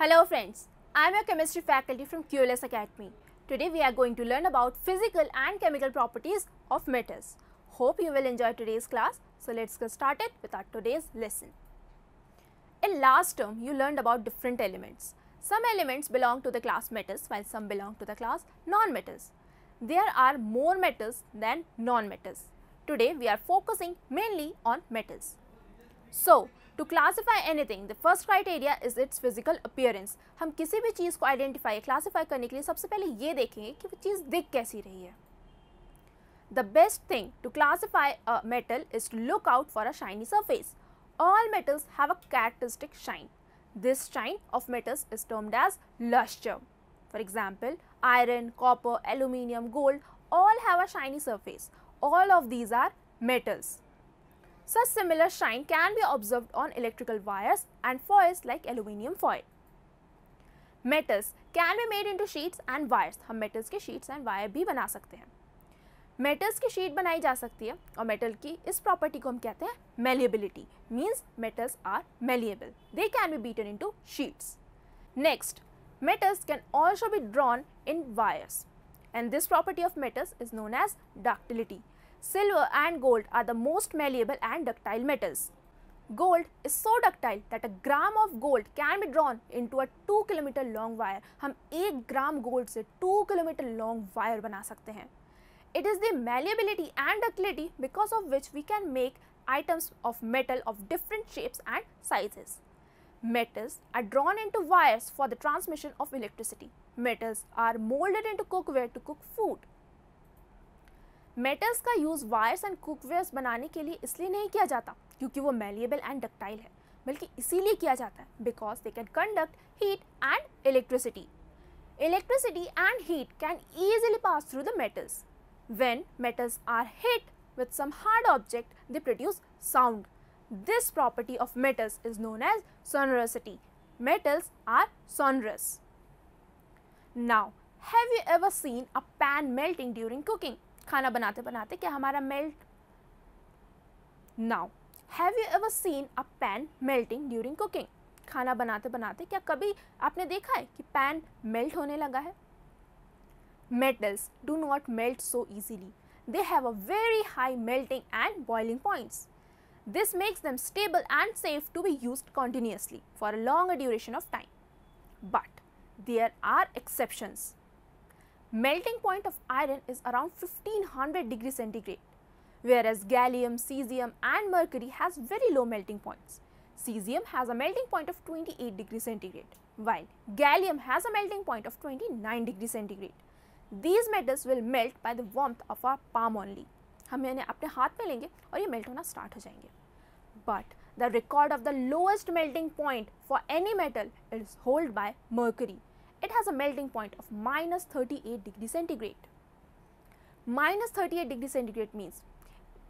Hello friends, I am your chemistry faculty from QLS Academy. Today we are going to learn about physical and chemical properties of metals. Hope you will enjoy today's class. So let's get started with our today's lesson. In last term you learned about different elements. Some elements belong to the class metals while some belong to the class non-metals. There are more metals than non-metals. Today we are focusing mainly on metals. So, to classify anything, the first criteria is its physical appearance. हम किसी भी चीज़ को identify classify करने के लिए सबसे पहले ये देखेंगे कि वो चीज़ दिख कैसी रही है. The best thing to classify a metal is to look out for a shiny surface. All metals have a characteristic shine. This shine of metals is termed as luster. For example, iron, copper, aluminium, gold all have a shiny surface. All of these are metals. Such similar shine can be observed on electrical wires and foils like aluminium foil. Metals can be made into sheets and wires. हम metals के sheets and wire भी बना सकते हैं. Metals की sheet बनाई जा सकती है और metal की इस property को हम कहते हैं malleability. Means metals are malleable. They can be beaten into sheets. Next, metals can also be drawn in wires. And this property of metals is known as ductility. Silver and gold are the most malleable and ductile metals. Gold is so ductile that a gram of gold can be drawn into a 2 kilometer long wire. हम 1 ग्राम gold से 2 kilometer long wire बना सकते हैं. It is the malleability and ductility because of which we can make items of metal of different shapes and sizes. Metals are drawn into wires for the transmission of electricity. Metals are molded into cookware to cook food. Metals का use wires and cookwares बनाने के लिए इसलिए नहीं किया जाता क्योंकि वो मैलिएबल एंड डक्टाइल है, बल्कि इसीलिए किया जाता है because they can conduct heat and electricity. Electricity and heat can easily pass through the metals. When metals are hit with some hard object they produce sound. This property of metals is known as sonorosity. Metals are sonorous. Now, have you ever seen a pan melting during cooking? खाना बनाते बनाते क्या हमारा melt. Now have you ever seen a pan melting during cooking? खाना बनाते बनाते क्या कभी आपने देखा है कि पैन मेल्ट होने लगा है? Metals do not melt so easily. They have a very high melting and boiling points. This makes them stable and safe to be used continuously for a longer duration of time. But there are exceptions. Melting point of iron is around 1500 degrees centigrade, whereas gallium, cesium and mercury has very low melting points. Cesium has a melting point of 28 degrees centigrade, while gallium has a melting point of 29 degrees centigrade. These metals will melt by the warmth of our palm only. हम इन्हें अपने हाथ में लेंगे और ये melt होना start हो जाएंगे. But the record of the lowest melting point for any metal is held by mercury. It has a melting point of minus 38 degree centigrade. Minus 38 degree centigrade means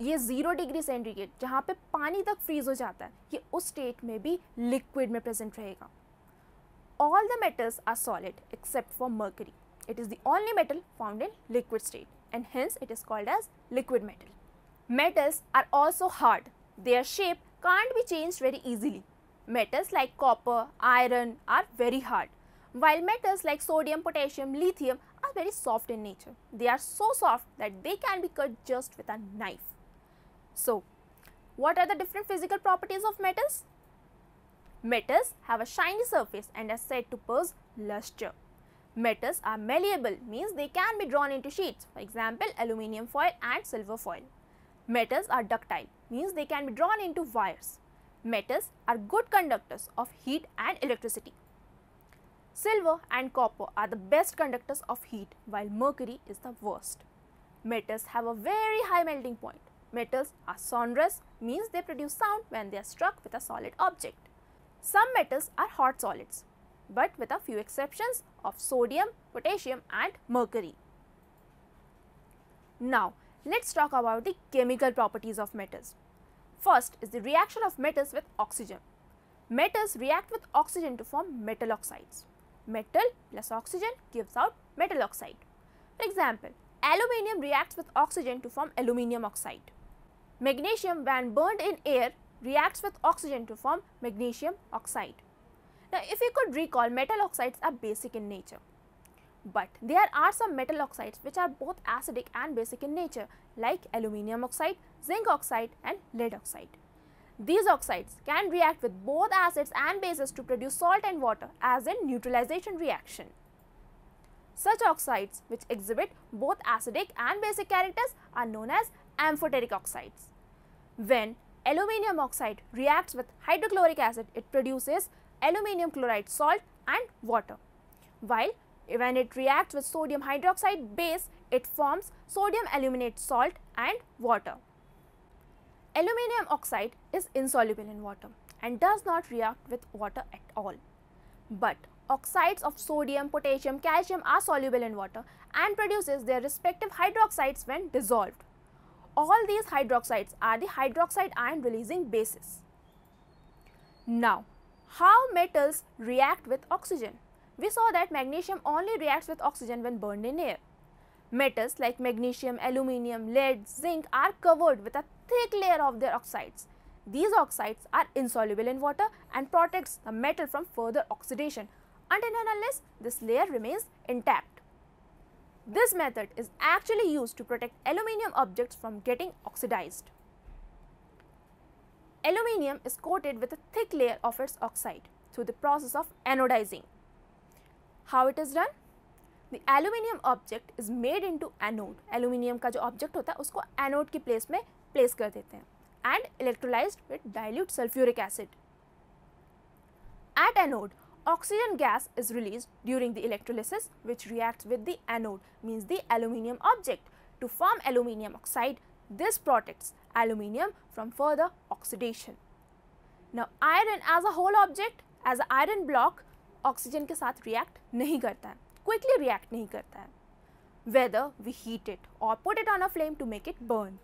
ये 0 डिग्री सेंटीग्रेड जहाँ पे पानी तक freeze हो जाता है, ये उस स्टेट में भी लिक्विड में प्रेजेंट रहेगा. All the metals are solid except for mercury. It is the only metal found in liquid state and hence it is called as liquid metal. Metals are also hard. Their shape can't be changed very easily. Metals like copper, iron are very hard, while metals like sodium, potassium, lithium are very soft in nature. They are so soft that they can be cut just with a knife. So, what are the different physical properties of metals? Metals have a shiny surface and are said to possess luster. Metals are malleable, means they can be drawn into sheets, for example, aluminium foil and silver foil. Metals are ductile, means they can be drawn into wires. Metals are good conductors of heat and electricity. Silver and copper are the best conductors of heat, while mercury is the worst. Metals have a very high melting point. Metals are sonorous, means they produce sound when they are struck with a solid object. Some metals are hot solids, but with a few exceptions of sodium, potassium and mercury. Now, let's talk about the chemical properties of metals. First is the reaction of metals with oxygen. Metals react with oxygen to form metal oxides. Metal plus oxygen gives out metal oxide. For example, aluminium reacts with oxygen to form aluminium oxide. Magnesium, when burned in air, reacts with oxygen to form magnesium oxide. Now, if you could recall, metal oxides are basic in nature. But there are some metal oxides which are both acidic and basic in nature, like aluminium oxide, zinc oxide and lead oxide. These oxides can react with both acids and bases to produce salt and water as a neutralization reaction. Such oxides which exhibit both acidic and basic characters are known as amphoteric oxides. When aluminium oxide reacts with hydrochloric acid, it produces aluminium chloride salt and water, while when it reacts with sodium hydroxide base, it forms sodium aluminate salt and water. Aluminium oxide is insoluble in water and does not react with water at all. But oxides of sodium, potassium, calcium are soluble in water and produces their respective hydroxides when dissolved. All these hydroxides are the hydroxide ion releasing bases. Now, how metals react with oxygen? We saw that magnesium only reacts with oxygen when burned in air. Metals like magnesium, aluminium, lead, zinc are covered with a thick layer of their oxides. These oxides are insoluble in water and protects the metal from further oxidation until and unless this layer remains intact. This method is actually used to protect aluminium objects from getting oxidized. Aluminium is coated with a thick layer of its oxide through the process of anodizing. How it is done? The aluminium object is made into anode. Aluminium का जो object होता है उसको anode की place में place कर देते हैं and electrolyzed with dilute sulfuric acid. At anode, oxygen gas is released during the electrolysis which reacts with the anode, means the aluminium object, to form aluminium oxide. This protects aluminium from further oxidation. Now, iron as a whole object, as an iron block, oxygen के साथ react नहीं करता है, quickly react नहीं करता है, whether we heat it or put it on a flame to make it burn.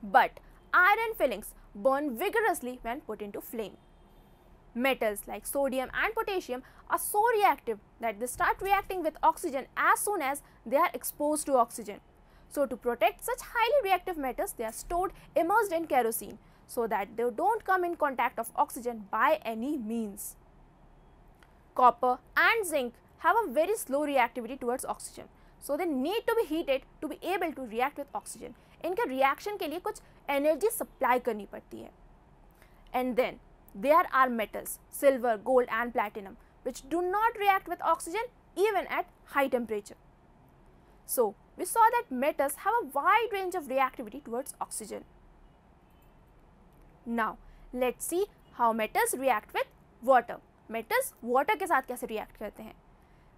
But iron fillings burn vigorously when put into flame. Metals like sodium and potassium are so reactive that they start reacting with oxygen as soon as they are exposed to oxygen. So to protect such highly reactive metals, they are stored immersed in kerosene so that they don't come in contact of oxygen by any means. Copper and zinc have a very slow reactivity towards oxygen, so they need to be heated to be able to react with oxygen. इनके reaction के लिए कुछ energy supply करनी पड़ती है. And then there are metals, silver, gold and platinum, which do not react with oxygen even at high temperature. So we saw that metals have a wide range of reactivity towards oxygen. Now let's see how metals react with water. Metals water के साथ कैसे react करते हैं?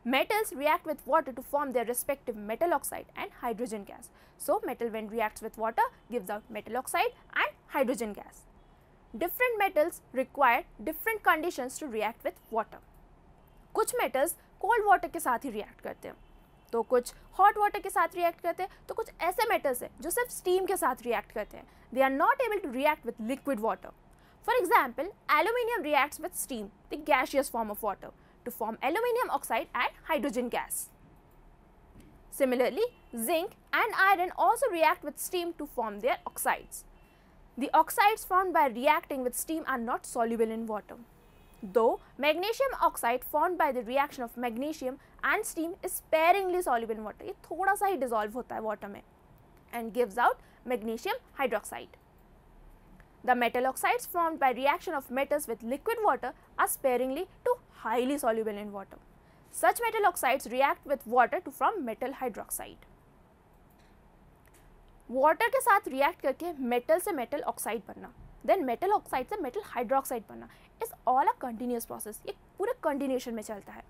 Metals react with water to form their respective metal oxide and hydrogen gas. So metal when reacts with water gives out metal oxide and hydrogen gas. Different metals require different conditions to react with water. कुछ metals cold water के साथ ही react करते हैं, तो कुछ hot water के साथ react करते हैं, तो कुछ ऐसे metals हैं जो सिर्फ steam के साथ react करते हैं. They are not able to react with liquid water. For example, aluminium reacts with steam, the gaseous form of water, to form aluminium oxide and hydrogen gas. Similarly, zinc and iron also react with steam to form their oxides. The oxides formed by reacting with steam are not soluble in water, though magnesium oxide formed by the reaction of magnesium and steam is sparingly soluble in water. ये थोड़ा सा ही dissolve होता है water में and gives out magnesium hydroxide. The metal oxides formed by reaction of metals with liquid water are sparingly to highly soluble in water. Such metal oxides react with water to form metal hydroxide. Water के साथ react करके metal से metal oxide बनना, then metal oxide से metal hydroxide बनना is all a continuous process. ये पूरे continuation में चलता है.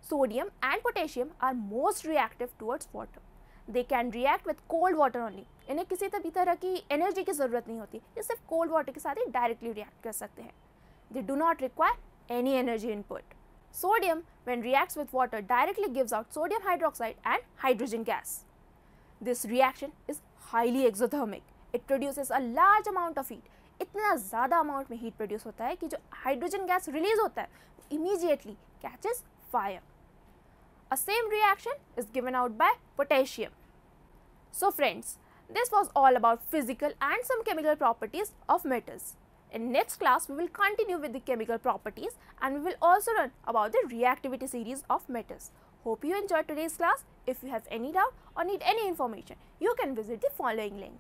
Sodium and potassium are most reactive towards water. They can react with cold water only. इन्हें किसी भी तरह की एनर्जी की ज़रूरत नहीं होती, ये सिर्फ कोल्ड वाटर के साथ ही डायरेक्टली रिएक्ट कर सकते हैं. They do not require any energy input. Sodium, when reacts with water, directly gives out sodium hydroxide and hydrogen gas. This reaction is highly exothermic. It produces a large amount of heat. इतना ज़्यादा amount में heat produce होता है कि जो hydrogen gas release होता है immediately catches fire. A same reaction is given out by potassium. So friends, this was all about physical and some chemical properties of metals. In next class, we will continue with the chemical properties and we will also learn about the reactivity series of metals. Hope you enjoyed today's class. If you have any doubt or need any information, you can visit the following link.